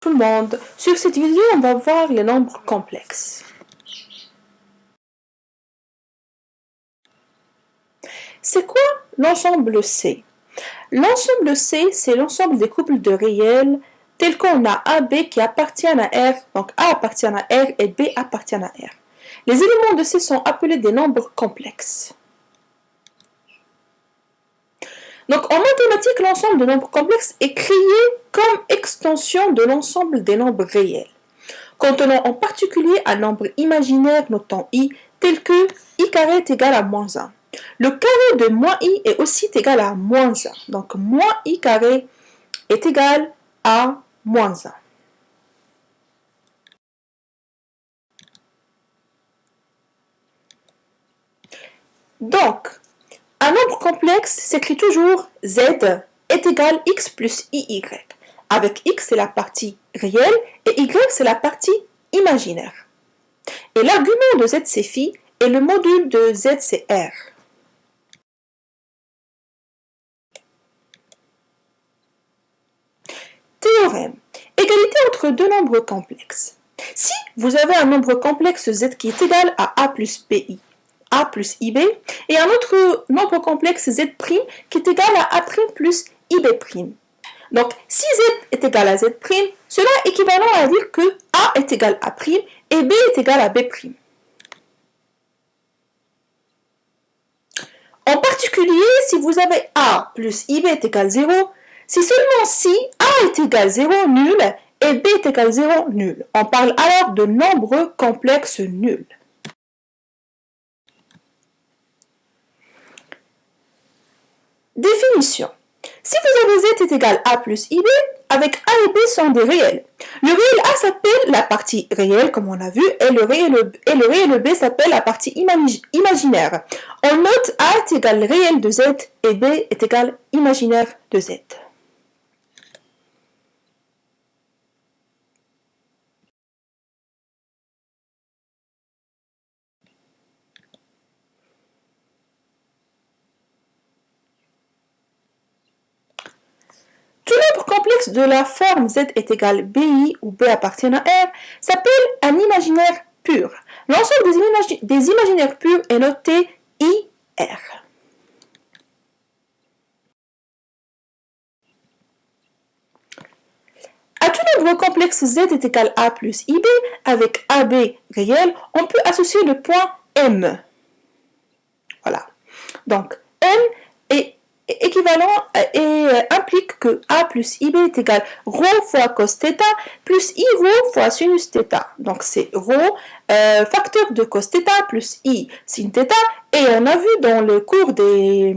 Tout le monde. Sur cette vidéo, on va voir les nombres complexes. C'est quoi l'ensemble C? L'ensemble C, c'est l'ensemble des couples de réels tels qu'on a AB qui appartiennent à R, donc A appartient à R et B appartient à R. Les éléments de C sont appelés des nombres complexes. Donc en mathématiques, l'ensemble de nombres complexes est créé comme extension de l'ensemble des nombres réels, contenant en particulier un nombre imaginaire notant i, tel que i carré est égal à moins 1. Le carré de moins i est aussi égal à moins 1. Donc moins i carré est égal à moins 1. Donc, un nombre complexe s'écrit toujours z est égal x plus iy. Avec x, c'est la partie réelle et y, c'est la partie imaginaire. Et l'argument de z, c'est phi, et le module de z, c'est r. Théorème. Égalité entre deux nombres complexes. Si vous avez un nombre complexe z qui est égal à a plus bi, a plus ib, et un autre nombre complexe z' qui est égal à a' plus ib'. Donc, si z est égal à z', cela est équivalent à dire que a est égal à prime et b est égal à b'. En particulier, si vous avez a plus ib est égal à 0, c'est seulement si a est égal à 0 nul et b est égal à 0 nul. On parle alors de nombres complexes nuls. Définition. Si vous avez z est égal à a plus ib, avec a et b sont des réels. Le réel a s'appelle la partie réelle, comme on a vu, et le réel b s'appelle la partie imaginaire. On note a est égal réel de z et b est égal imaginaire de z. Tout nombre complexe de la forme z est égal bi où b appartient à r s'appelle un imaginaire pur. L'ensemble des imaginaires purs est noté IR. À tout nombre complexe z est égal à plus ib, avec ab réel, on peut associer le point m. Voilà. Donc, m est équivalent et implique que a plus ib est égal rho fois cos θ plus i rho fois sinus θ. Donc c'est rho facteur de cos θ plus i sin θ. Et on a vu dans le cours des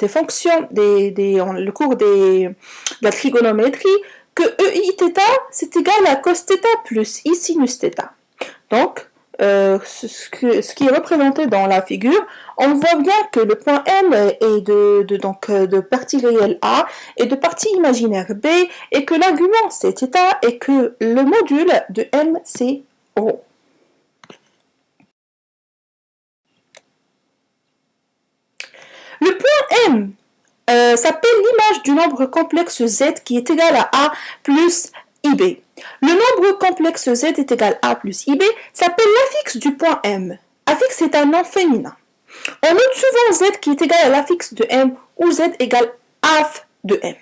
fonctions, le cours de la trigonométrie, que eiθ c'est égal à cos θ plus i sinus θ. Donc, ce qui est représenté dans la figure, on voit bien que le point M est de partie réelle A et de partie imaginaire B, et que l'argument c'est θ et que le module de M c'est ρ. Le point M s'appelle l'image du nombre complexe z qui est égal à a plus ib. Le nombre complexe z est égal à a plus ib s'appelle l'affixe du point M. Affixe est un nom féminin. On note souvent z qui est égal à l'affixe de M ou z égale af de M.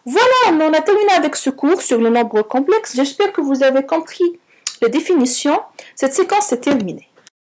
Voilà, on en a terminé avec ce cours sur le nombre complexe. J'espère que vous avez compris les définitions. Cette séquence est terminée.